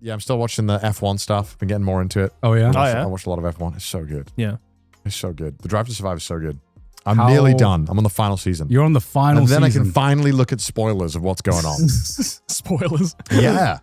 Yeah, I'm still watching the F1 stuff. Been getting more into it. Oh yeah. I watched a lot of F1. It's so good. Yeah. It's so good. The Drive to Survive is so good. I'm nearly done. I'm on the final season. You're on the final season. And then I can finally look at spoilers of what's going on. Spoilers. Yeah.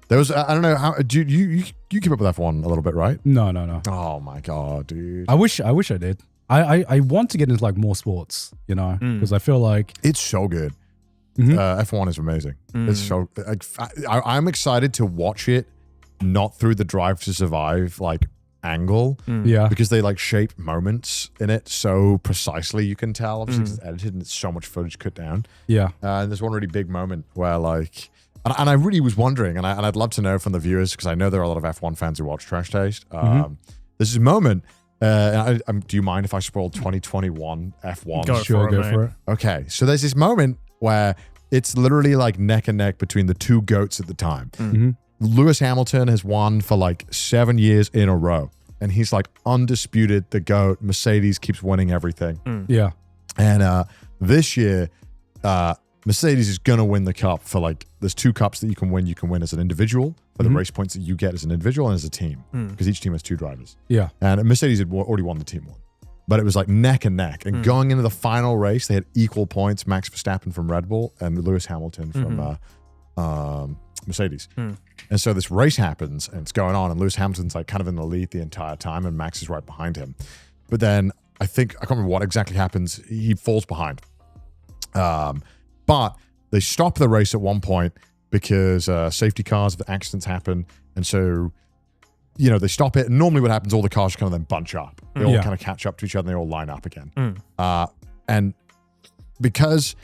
There was, I don't know, how do you keep up with F1 a little bit, right? No. Oh my God, dude. I wish I did. I want to get into like more sports, because I feel like It's so good. F1 is amazing. It's so, like, I'm excited to watch it, not through the Drive to Survive, like, angle. Yeah. Because they like shape moments in it so precisely, you can tell. Obviously, it's edited and it's so much footage cut down. Yeah. And there's one really big moment where like, and I really was wondering, and I'd love to know from the viewers, because I know there are a lot of F1 fans who watch Trash Taste. There's a moment, do you mind if I spoil 2021 F1? Go for it. Okay, so there's this moment where it's literally like neck and neck between the two GOATs at the time. Lewis Hamilton has won for like 7 years in a row. And he's like undisputed, the GOAT. Mercedes keeps winning everything. Yeah. And this year, Mercedes is going to win the cup for like, there's 2 cups that you can win. You can win as an individual for the race points that you get as an individual and as a team, because each team has 2 drivers. Yeah. And Mercedes had already won the team one. But it was like neck and neck. And going into the final race, they had equal points. Max Verstappen from Red Bull and Lewis Hamilton from Mercedes. And so this race happens and it's going on, and Lewis Hamilton's like kind of in the lead the entire time, and Max is right behind him. But then I can't remember what exactly happens. He falls behind. But they stop the race at one point because safety cars, the accidents happen. And so, they stop it. And normally what happens, all the cars kind of then bunch up. They all kind of catch up to each other and they all line up again. And because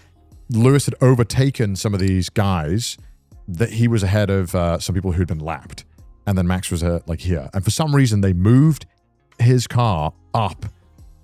Lewis had overtaken some of these guys, that he was ahead of some people who'd been lapped, and then Max was here. And for some reason, they moved his car up.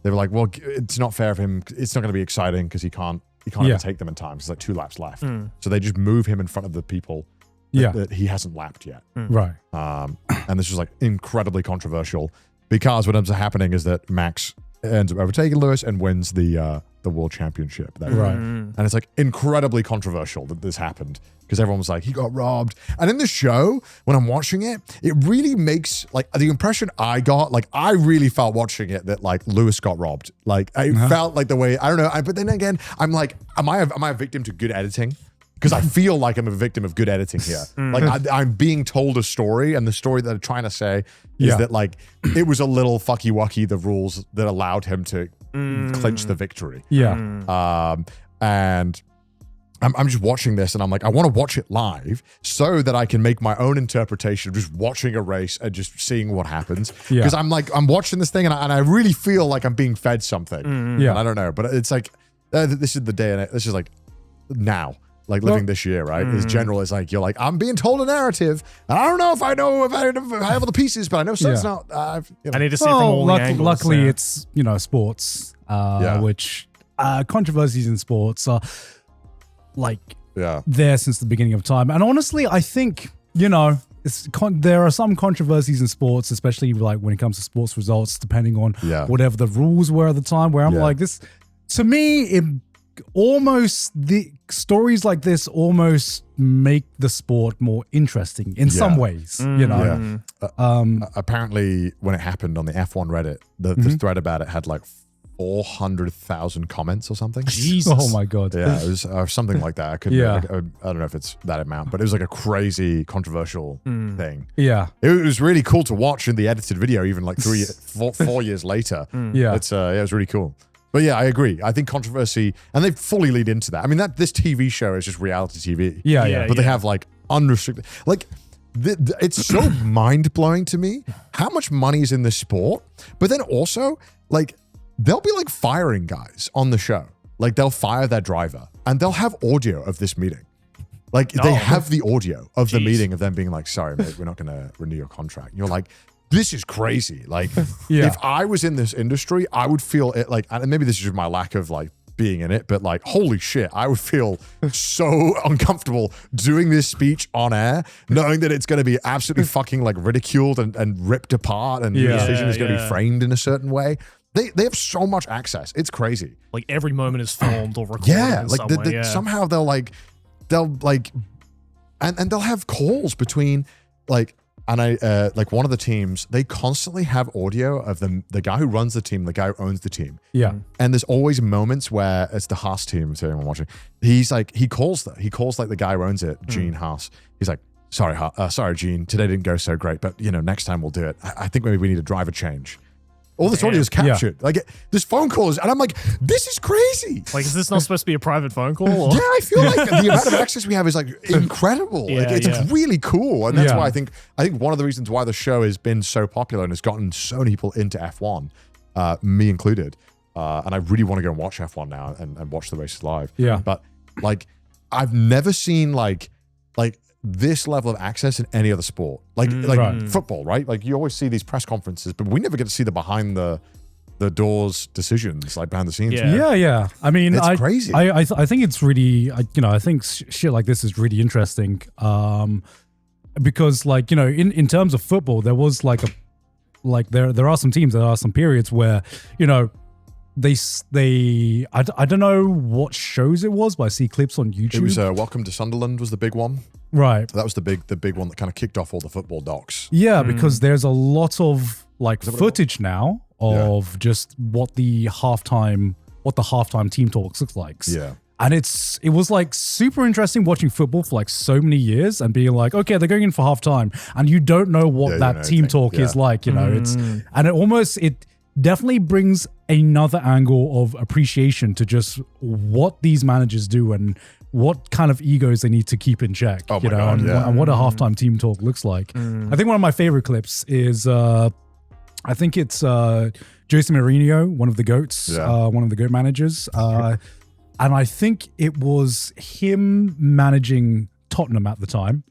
They were like, "Well, it's not fair of him. It's not going to be exciting because he can't overtake them in time. There's like 2 laps left." So they just move him in front of the people that he hasn't lapped yet. Right. And this was like incredibly controversial, because what ends up happening is that Max ends up overtaking Lewis and wins the world championship. Right. And it's like incredibly controversial that this happened, because everyone was like, he got robbed. And in the show, when I'm watching it, it really makes like the impression I got, like I really felt watching it that like Lewis got robbed. Like I felt like the way, I don't know. But then again, I'm like, am I a victim to good editing? Because I feel like I'm a victim of good editing here. Like I'm being told a story, and the story that I'm trying to say is that like it was a little fucky wucky, the rules that allowed him to clinch the victory. Yeah. And I'm just watching this, and I'm like, I want to watch it live so that I can make my own interpretation of just watching a race and just seeing what happens. Because I'm watching this thing, and I really feel like I'm being fed something. Yeah. And I don't know, but it's like this is the day, and this is like now. Like living this year, right? Is general is like, you're like, I'm being told a narrative, and I don't know if I have all the pieces, but I know it's not. I need to see it from all the angles. Luckily, it's sports, which controversies in sports are like there since the beginning of time. And honestly, I think there are some controversies in sports, especially like when it comes to sports results, depending on whatever the rules were at the time. Where I'm like, this to me, it almost the stories like this almost make the sport more interesting in some ways, apparently when it happened on the F1 Reddit, the thread about it had like 400,000 comments or something. Jesus. Oh my God. Yeah, it was something like that. I don't know if it's that amount, but it was like a crazy controversial thing. Yeah. It was really cool to watch in the edited video, even like 4 years later. Yeah. It was really cool. But yeah, I agree. I think controversy, and they fully lead into that. I mean, this TV show is just reality TV. But they have like unrestricted, like it's so mind blowing to me how much money is in this sport. But then also, like, they'll be like firing guys on the show. Like they'll fire their driver, and they'll have audio of this meeting. Like they have the audio of the meeting of them being like, "Sorry, mate, we're not going to renew your contract." And you're like, this is crazy. Like, if I was in this industry, I would feel it like, and maybe this is just my lack of like being in it, but like, holy shit, I would feel so uncomfortable doing this speech on air, knowing that it's going to be absolutely fucking like ridiculed and ripped apart, and your decision is going to be framed in a certain way. They have so much access. It's crazy. Like every moment is filmed or recorded. In like some way, somehow they'll and they'll have calls between And I like one of the teams, they constantly have audio of the guy who runs the team, the guy who owns the team. Yeah. And there's always moments where it's the Haas team, so anyone watching. He calls like the guy who owns it, Gene Haas. He's like, sorry, Gene, today didn't go so great, but next time we'll do it. I think maybe we need a driver change. All this audio is captured. Yeah. Like this phone calls, and I'm like, this is crazy. Like, is this not supposed to be a private phone call? Or? Yeah, I feel like the amount of access we have is like incredible. It's really cool, and that's why I think one of the reasons why the show has been so popular and has gotten so many people into F1, me included. And I really want to go and watch F1 now and watch the races live. Yeah, but like, I've never seen like this level of access in any other sport, like football, right? Like you always see these press conferences, but we never get to see the behind the doors decisions, like behind the scenes. Yeah. I mean, it's crazy. I think it's really, I think shit like this is really interesting, because like in terms of football, there was there are some teams, there are some periods where I don't know what shows it was, but I see clips on YouTube. It was Welcome to Sunderland was the big one. Right. That was the big one that kind of kicked off all the football docs. Yeah, because there's a lot of footage now of just what the halftime team talks looks like. Yeah. And it was like super interesting watching football for like so many years and being like, okay, they're going in for halftime and you don't know what that team talk is like, it definitely brings another angle of appreciation to just what these managers do and what kind of egos they need to keep in check, and what a halftime team talk looks like. I think one of my favorite clips is, I think it's Jose Mourinho, one of the GOATs, one of the GOAT managers. And I think it was him managing Tottenham at the time.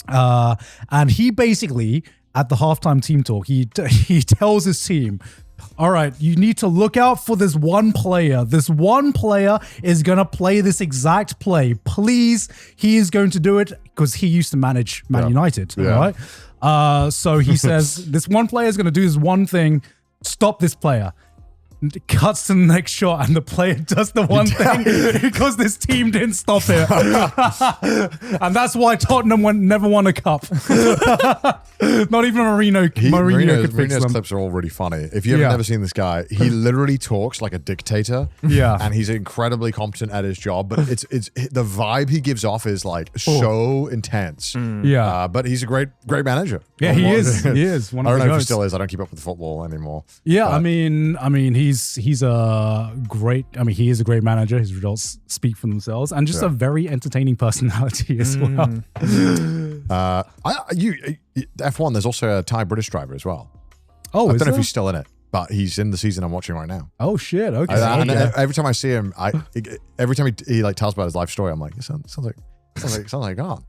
And he basically, at the halftime team talk, he tells his team, all right, you need to look out for this one player. This one player is going to play this exact play. Please, he is going to do it because he used to manage Man United, right? So he says, this one player is going to do this one thing. Stop this player. Cuts to the next shot and the player does the one thing because this team didn't stop it. And that's why Tottenham never won a cup. Not even Mourinho could fix them. Mourinho's clips are all really funny. If you've never seen this guy, he literally talks like a dictator. Yeah. And he's incredibly competent at his job, but it's the vibe he gives off is like so intense. Yeah. But he's a great manager. Yeah, he is. He is. I don't know if he still is. I don't keep up with football anymore. Yeah, but, I mean, he's a great. I mean, he is a great manager. His results speak for themselves, and just a very entertaining personality as well. F1. There's also a Thai British driver as well. Oh, I don't know if he's still in it, but he's in the season I'm watching right now. Oh shit! Okay. And every time I see him, every time he like tells about his life story, I'm like, it sounds like God.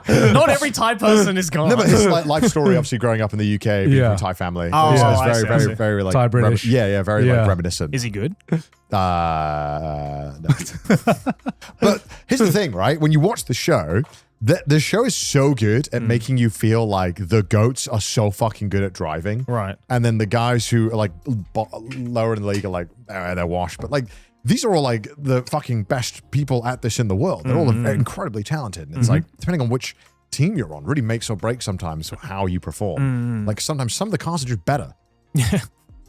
Not every Thai person is gone. No, but his life story, obviously growing up in the UK, being from a Thai family. Oh, it's very like Thai British. Very like reminiscent. Is he good? No. But here's the thing, right? When you watch the show, the show is so good at making you feel like the GOATs are so fucking good at driving. Right. And then the guys who are like lower in the league are like, they're washed. But like, these are all like the fucking best people at this in the world. They're all incredibly talented. And it's like, depending on which team you're on, really makes or breaks sometimes how you perform. Like sometimes some of the cars are just better.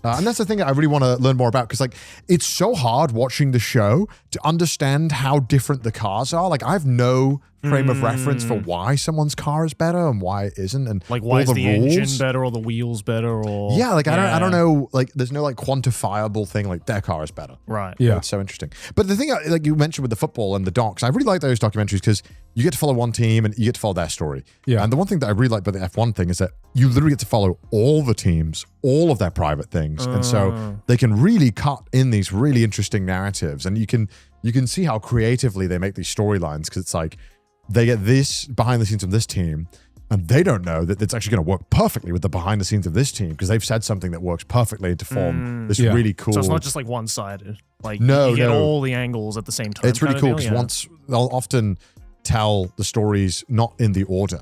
And that's the thing that I really want to learn more about because like it's so hard watching the show to understand how different the cars are. Like I have no frame of reference for why someone's car is better and why it isn't, and like why is the engine better or the wheels better or I don't know. Like there's no like quantifiable thing like their car is better. Right. Yeah. It's so interesting. But the thing like you mentioned with the football and the docs, I really like those documentaries because you get to follow one team and you get to follow their story. Yeah. And the one thing that I really like about the F1 thing is that you literally get to follow all the teams, all of their private things. And so they can really cut in these really interesting narratives. And you can see how creatively they make these storylines because it's like they get this behind the scenes of this team and they don't know that it's actually going to work perfectly with the behind the scenes of this team because they've said something that works perfectly to form this really cool. So it's not just like one-sided. Like you get all the angles at the same time. It's really cool because they'll often tell the stories not in the order.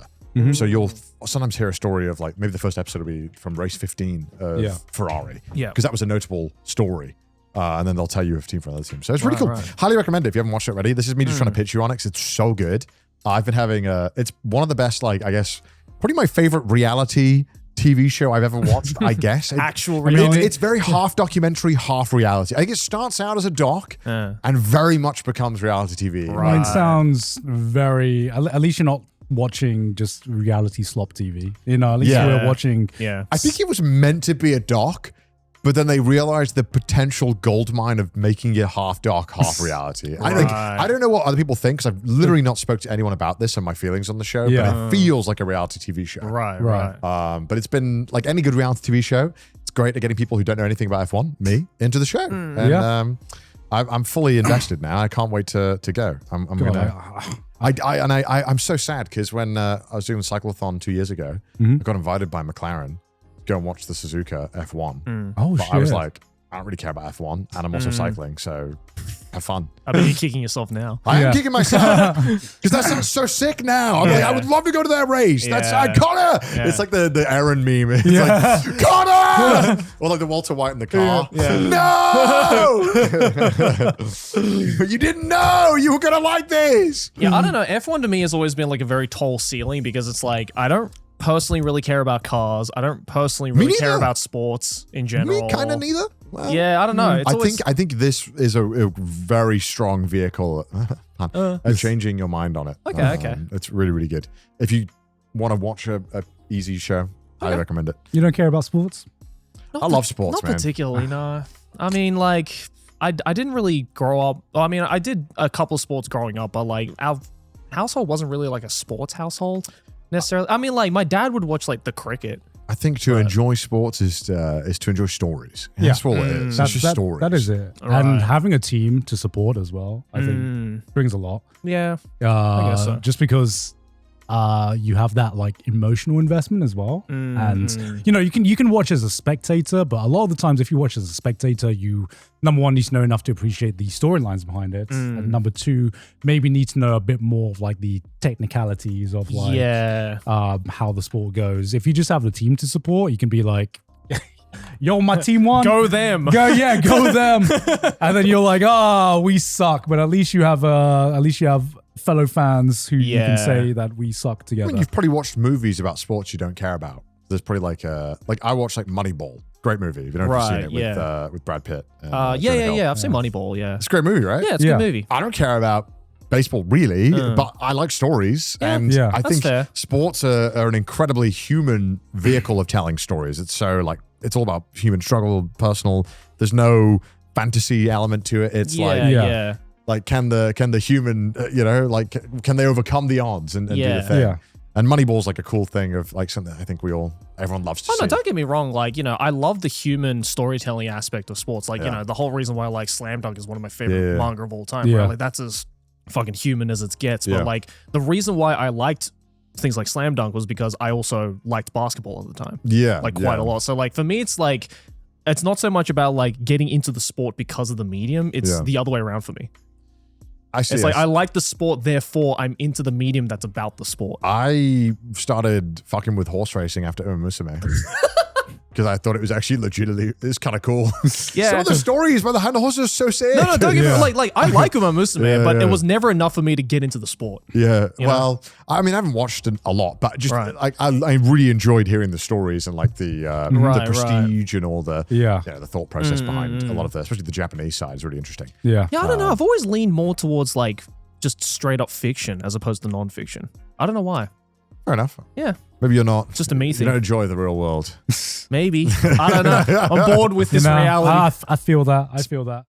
So you'll sometimes hear a story of like maybe the first episode will be from race 15 of Ferrari. Yeah. Because that was a notable story. And then they'll tell you a team from another team. So it's really cool. Highly recommend it if you haven't watched it already. This is me just trying to pitch you on it because it's so good. I've been having it's one of the best, like, I guess, probably my favorite reality TV show I've ever watched, I guess. Actual reality? It's very half documentary, half reality. I think it starts out as a doc and very much becomes reality TV. Right. I mean, it sounds very, at least you're not watching just reality slop TV. You know, at least we're watching. Yeah. I think it was meant to be a doc, but then they realized the potential goldmine of making it half doc, half reality. I don't know what other people think, because I've literally not spoke to anyone about this and my feelings on the show, but it feels like a reality TV show. Right. But it's been like any good reality TV show. It's great at getting people who don't know anything about F1, me, into the show. And I'm fully invested now. I can't wait to go. I'm so sad because when I was doing the cyclothon 2 years ago, I got invited by McLaren to go and watch the Suzuka F1. Oh, but shit. I was like, I don't really care about F1, and I'm also cycling, so have fun. I bet you're kicking yourself now. I am kicking myself because that sounds so sick now. I'm like, I would love to go to that race. That's Connor. Yeah. It's like the Aaron meme. It's like, Connor! Or like the Walter White in the car. No! You didn't know you were going to like this. Yeah, I don't know. F1 to me has always been like a very tall ceiling, because it's like, I don't personally really care about cars. I don't personally really care about sports in general. Me kind of neither. Well, yeah, I don't know. I think this is a very strong vehicle at changing your mind on it. Okay. It's really, really good. If you want to watch a easy show, I recommend it. You don't care about sports? I love sports, man. Not particularly, no. I mean, like, I didn't really grow up. I mean, I did a couple of sports growing up, but like our household wasn't really like a sports household necessarily. I mean, like, my dad would watch like the cricket. I think to enjoy sports is to enjoy stories. And that's what it is. It's just stories. That is it. Right. And having a team to support as well, I think, brings a lot. Yeah, I guess so. Just because you have that like emotional investment as well. And you know, you can watch as a spectator, but a lot of the times if you watch as a spectator, you, number one, need to know enough to appreciate the storylines behind it. And number two, maybe need to know a bit more of like the technicalities of like how the sport goes. If you just have the team to support, you can be like, yo, my team won. Go them. Go them. And then you're like, oh, we suck. But at least you have fellow fans who you can say that we suck together. I mean, you've probably watched movies about sports you don't care about. There's probably like I watched like Moneyball. Great movie. If you don't know if you've seen it with Brad Pitt. I've seen Moneyball, yeah. It's a great movie, right? Yeah, it's a good movie. I don't care about baseball really, but I like stories. And I think sports are an incredibly human vehicle of telling stories. It's so like, it's all about human struggle, personal. There's no fantasy element to it. It's like, can the human, can they overcome the odds and do the thing? Yeah. And Moneyball's like a cool thing of like something I think everyone loves to see. No, don't get me wrong. Like, I love the human storytelling aspect of sports. Like, the whole reason why I like Slam Dunk is one of my favorite manga of all time. Right? Like, that's as fucking human as it gets. But like, the reason why I liked things like Slam Dunk was because I also liked basketball at the time. Yeah. Like quite a lot. So like, for me, it's like, it's not so much about like getting into the sport because of the medium. It's the other way around for me. It's like, I like the sport, therefore I'm into the medium that's about the sport. I started fucking with horse racing after Uma Musume. Because I thought it was actually legitimately, it's kind of cool. Yeah. Some of the stories behind the horses are so sick. No, don't get me like I like Uma Musume, but it was never enough for me to get into the sport. Yeah. Well, I mean, I haven't watched a lot, but just like I really enjoyed hearing the stories and like the prestige and all the the thought process behind a lot of especially the Japanese side is really interesting. Yeah. Yeah, I don't know. I've always leaned more towards like just straight up fiction as opposed to non-fiction. I don't know why. Fair enough. Yeah. Maybe you're not. Just a me thing. You don't enjoy the real world. Maybe. I don't know. I'm bored with this reality. I feel that.